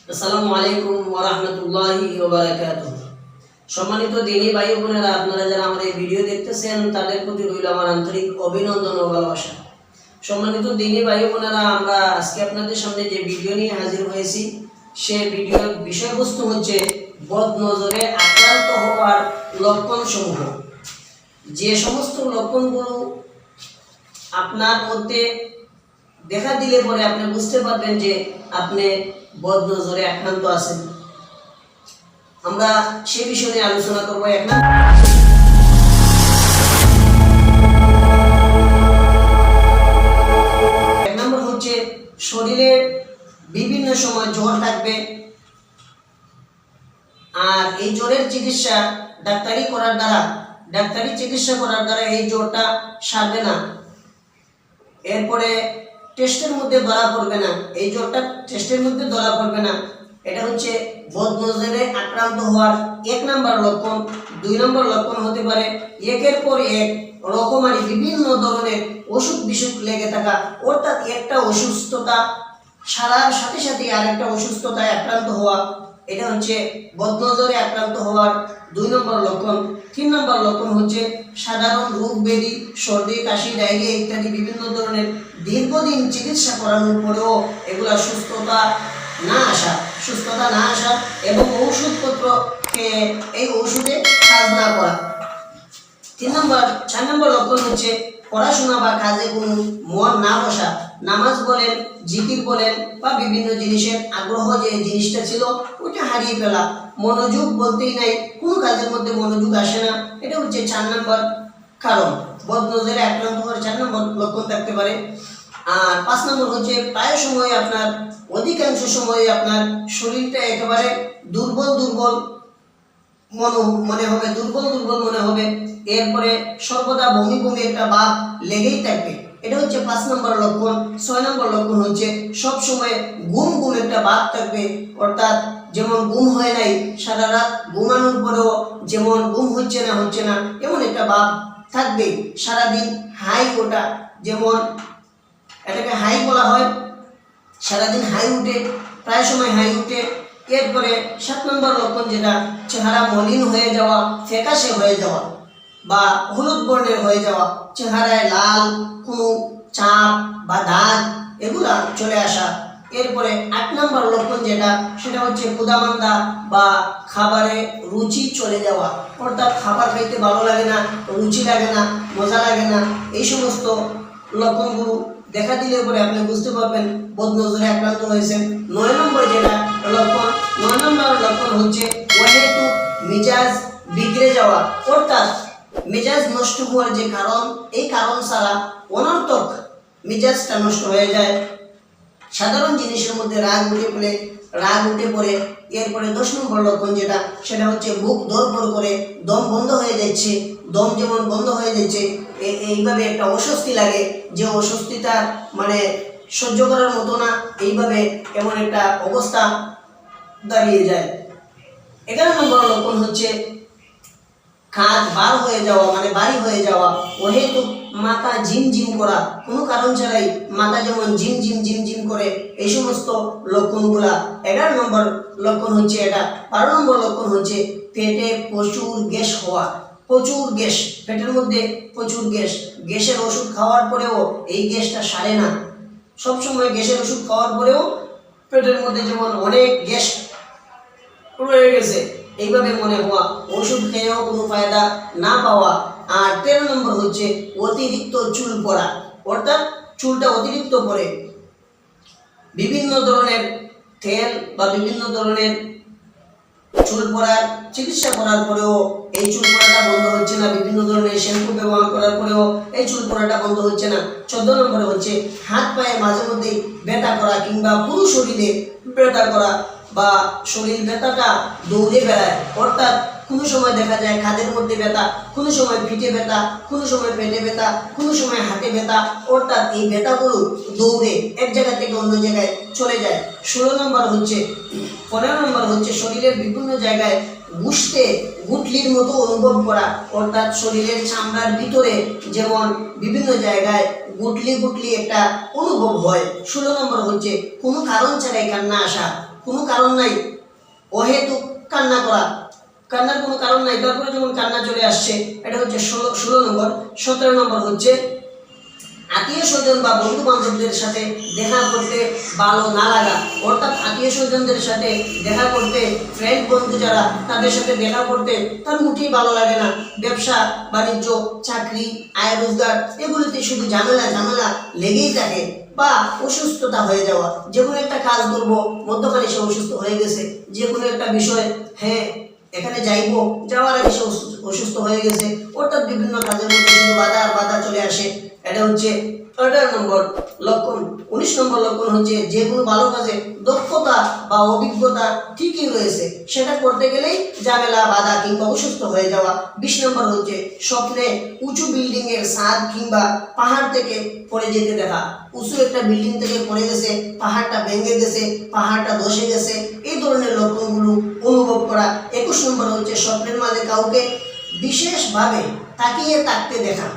আসসালামু আলাইকুম ওয়া রাহমাতুল্লাহি ওয়া বারাকাতুহু। সম্মানিত দিনী ভাই ও বোনেরা, আপনারা যারা আমার এই ভিডিও দেখতেছেন তাদের প্রতি রইল আমার আন্তরিক অভিনন্দন ও ভালোবাসা। সম্মানিত দিনী ভাই ও বোনেরা, আমরা আজকে আপনাদের সামনে যে ভিডিও নিয়ে হাজির হয়েছি সে ভিডিওর বিষয়বস্তু হচ্ছে বদনজরে আক্রান্ত হওয়ার লক্ষণসমূহ। যে সমস্ত লক্ষণগুলো আপনার মধ্যে দেখা দিলে পরে আপনি বুঝতে পারবেন যে আপনি বদনজরে আক্রান্ত আছেন, আমরা সে বিষয় নিয়ে আলোচনা করব। এক নম্বর হচ্ছে শরীরে বিভিন্ন সময় জ্বর থাকবে, আর এই জ্বরের চিকিৎসা ডাক্তারি চিকিৎসা করার দ্বারা এই জ্বরটা সারবে না। এরপরে টেস্টের মধ্যে ধরা পড়বে না, এই জ্বরটা টেস্টের মধ্যে ধরা পড়বে না। এটা হচ্ছে বদনজরে আক্রান্ত হওয়ার 1 নম্বর লক্ষণ। 2 নম্বর লক্ষণ হতে পারে একের পর এক রকমারি বিভিন্ন ধরনের অসুখ বিসুখ লেগে থাকা, অর্থাৎ একটা অসুস্থতা সারার সাথে সাথে আরেকটা অসুস্থতায় আক্রান্ত হওয়া। এটা হচ্ছে বদনজরে আক্রান্ত হওয়ার 2 নম্বর লক্ষণ। 3 নম্বর লক্ষণ হচ্ছে সাধারণ রোগ ব্যাধি, সর্দি, কাশি, ডায়রিয়া ইত্যাদি বিভিন্ন ধরনের দীর্ঘদিন চিকিৎসা করানোর পরেও এগুলা সুস্থতা না আসা এবং ঔষধপত্র এই ওষুধে কাজ না করা। 4 নম্বর লক্ষণ হচ্ছে পড়াশোনা বা কাজে কোনো মন না বসা, নামাজ বলেন, জিকির বলেন বা বিভিন্ন জিনিসের আগ্রহ যে জিনিসটা ছিল ওইটা হারিয়ে ফেলা, মনোযোগ বলতেই নাই, কোনো কাজের মধ্যে মনোযোগ আসে না। এটা হচ্ছে 4 নম্বর কারণ। বদনজরে আক্রান্ত হওয়ার 4 নম্বর লক্ষণ থাকতে পারে। আর 5 নম্বর হচ্ছে প্রায় সময় অধিকাংশ সময় আপনার শরীরটা একেবারে দুর্বল মনে হবে, এরপরে সর্বদা বমি একটা ভাব লেগেই থাকবে। এটা হচ্ছে 5 নম্বর লক্ষণ। 6 নম্বর লক্ষণ হচ্ছে সব সময় ঘুম একটা ভাব থাকবে, অর্থাৎ যেমন ঘুম হয় নাই, সারা রাত ঘুমানোর পরেও যেমন ঘুম হচ্ছে না এমন একটা ভাব থাকবে। সারাদিন হাই ওঠা, যেমন এটাকে হাই বলা হয়, সারাদিন হাই উঠে, প্রায় সময় হাই উঠে। এরপরে 7 নম্বর লক্ষণ যেটা চেহারা মলিন হয়ে যাওয়া, ফ্যাকাশে হয়ে যাওয়া বা হলুদ বর্ণের হয়ে যাওয়া, চেহারায় লাল কোনো চাপ বা দাগ এগুলা চলে আসা। এরপরে 8 নম্বর লক্ষণ যেটা সেটা হচ্ছে ক্ষুধামান্দা বা খাবারে রুচি চলে যাওয়া, অর্থাৎ খাবার খাইতে ভালো লাগে না, রুচি লাগে না, মজা লাগে না। এই সমস্ত লক্ষণগুলো দেখা দিলে পরে আপনি বুঝতে পারবেন বদনজরে আক্রান্ত হয়েছেন। 9 নম্বর লক্ষণ হচ্ছে অহেতুক মেজাজ বিগড়ে যাওয়া, অর্থাৎ মেজাজ নষ্ট হওয়ার যে কারণ, এই কারণ ছাড়া অনর্থক মেজাজটা নষ্ট হয়ে যায়। সাধারণ জিনিসের মধ্যে রাগ উঠে পড়ে। এরপরে 10 নম্বর লক্ষণ যেটা সেটা হচ্ছে বুক ধড়ফড় করে, দম বন্ধ হয়ে যাচ্ছে, দম যেমন বন্ধ হয়ে যাচ্ছে, এইভাবে একটা অস্বস্তি লাগে, যে অস্বস্তিটা মানে সহ্য করার মতো না, এইভাবে এমন একটা অবস্থা দাঁড়িয়ে যায়। 11 নম্বর লক্ষণ হচ্ছে কাঁধ ভারী হয়ে যাওয়া, অহেতুক মাথা ঝিমঝিম করা, কোনো কারণ ছাড়াই মাথা যেমন ঝিমঝিম করে, এই সমস্ত লক্ষণগুলা 11 নম্বর লক্ষণ হচ্ছে এটা। 12 নম্বর লক্ষণ হচ্ছে পেটে প্রচুর গ্যাস হওয়া, পেটের মধ্যে প্রচুর গ্যাসের ওষুধ খাওয়ার পরেও এই গ্যাসটা সারে না। সবসময় গ্যাসের ওষুধ খাওয়ার পরেও পেটের মধ্যে যেমন অনেক গ্যাস রয়ে গেছে, এইভাবে মনে হওয়া, ওষুধ খেয়েও কোনো ফায়দা না পাওয়া। আর 13 নম্বর হচ্ছে অতিরিক্ত চুল পড়া, অর্থাৎ চুলটা অতিরিক্ত পড়ে, বিভিন্ন ধরনের তেল বা বিভিন্ন ধরনের চুল পড়ার চিকিৎসা করার পরেও এই চুল পড়াটা বন্ধ হচ্ছে না, বিভিন্ন ধরনের শ্যাম্পু ব্যবহার করার পরেও এই চুল পড়াটা বন্ধ হচ্ছে না। 14 নম্বরে হচ্ছে হাত পায়ে মাঝে মধ্যে ব্যথা করা, কিংবা পুরো শরীরে ব্যথা করা বা শরীর ব্যথাটা দৌড়ে বেড়ায়, অর্থাৎ কোনো সময় দেখা যায় কাঁধের মধ্যে ব্যথা, কোনো সময় পিঠে ব্যথা, কোনো সময় পেটে ব্যথা, কোনো সময় হাতে ব্যথা, অর্থাৎ এই ব্যথাগুলো দৌড়ে এক জায়গা থেকে অন্য জায়গায় চলে যায়। 15 নম্বর হচ্ছে শরীরের বিভিন্ন জায়গায় গুটলির মতো অনুভব করা, অর্থাৎ শরীরের চামড়ার ভিতরে যেমন বিভিন্ন জায়গায় গুটলি একটা অনুভব হয়। 16 নম্বর হচ্ছে কোনো কারণ ছাড়াই কান্না আসা, কোনো কারণ নাই, অহেতুক কান্না করা, কান্নার কোনো কারণ নাই, তারপরে যখন কান্না চলে আসছে, এটা হচ্ছে 16 নম্বর। 17 নম্বর হচ্ছে আত্মীয় স্বজন বা বন্ধু বান্ধবদের সাথে দেখা করতে ভালো না লাগা, অর্থাৎ আত্মীয় স্বজনদের সাথে দেখা করতে, ফ্রেন্ড বন্ধু যারা তাদের সাথে দেখা করতে তার মোটেই ভালো লাগে না। ব্যবসা বাণিজ্য, চাকরি, আয় রোজগার এগুলিতে শুধু ঝামেলা ঝামেলা লেগেই থাকে, বা অসুস্থতা হয়ে যাওয়া, যে কোনো একটা কাজ করবো মধ্যখানে সে অসুস্থ হয়ে গেছে, যে কোনো একটা বিষয় হ্যাঁ এখানে যাইবো, যাওয়ার আগে সে অসুস্থ হয়ে গেছে, অর্থাৎ বিভিন্ন কাজের মধ্যে শুধু বাধা আর বাধা চলে আসে। এটা হচ্ছে 18 নম্বর লক্ষণ। 19 নম্বর লক্ষণ হচ্ছে যে কোনো ভালো কাজে দক্ষতা বা অভিজ্ঞতা ঠিকই রয়েছে, সেটা করতে গেলেই ঝামেলা বাধা কিংবা অসুস্থ হয়ে যাওয়া। 20 নম্বর হচ্ছে স্বপ্নে উঁচু বিল্ডিং এর ছাদ কিংবা পাহাড় থেকে পড়ে যেতে দেখা, উঁচু একটা বিল্ডিং থেকে পড়ে গেছে, পাহাড়টা ভেঙে গেছে, পাহাড়টা ধসে গেছে, এই ধরনের লক্ষণগুলো অনুভব করা। 21 নম্বর হচ্ছে স্বপ্নের মাঝে কাউকে বিশেষভাবে তাকিয়ে থাকতে দেখা,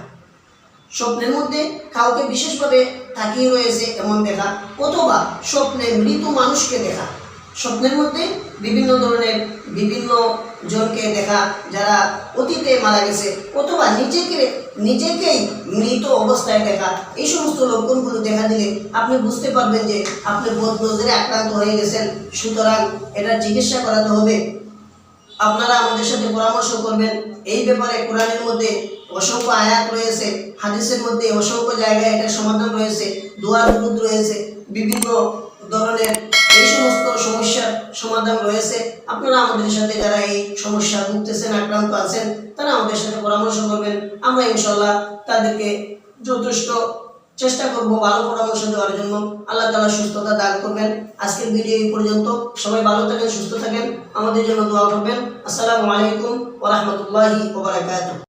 স্বপ্নের মধ্যে কাউকে বিশেষভাবে তাকিয়ে রয়েছে এমন দেখা, অথবা স্বপ্নে মৃত মানুষকে দেখা, স্বপ্নের মধ্যে বিভিন্ন ধরনের বিভিন্ন জনকে দেখা যারা অতীতে মারা গেছে, অথবা নিজেকেই মৃত অবস্থায় দেখা। এই সমস্ত লক্ষণগুলো দেখা দিলে আপনি বুঝতে পারবেন যে আপনি বদনজরে আক্রান্ত হয়ে গেছেন, সুতরাং এটার চিকিৎসা করাতে হবে। আপনারা আমাদের সাথে পরামর্শ করবেন এই ব্যাপারে। কোরআনের মধ্যে অসংখ্য আয়াত রয়েছে, হাদিসের মধ্যে অসংখ্য জায়গায় এটার সমাধান রয়েছে, দোয়া দুরুদ রয়েছে, বিভিন্ন ধরনের এই সমস্ত সমস্যার সমাধান রয়েছে। আপনারা আমাদের সাথে যারা এই সমস্যা ভুগতেছেন, আক্রান্ত আছেন, তারা আমাদের সাথে পরামর্শ করবেন। আমরা ইনশাল্লাহ তাদেরকে যথেষ্ট চেষ্টা করব ভালো পরামর্শ দেওয়ার জন্য। আল্লাহ তাআলা সুস্থতা দান করবেন। আজকের ভিডিও এই পর্যন্ত। সবাই ভালো থাকেন, সুস্থ থাকেন, আমাদের জন্য দোয়া করবেন। আসসালামু আলাইকুম ওয়া রাহমাতুল্লাহি ওয়া বারাকাতুহু।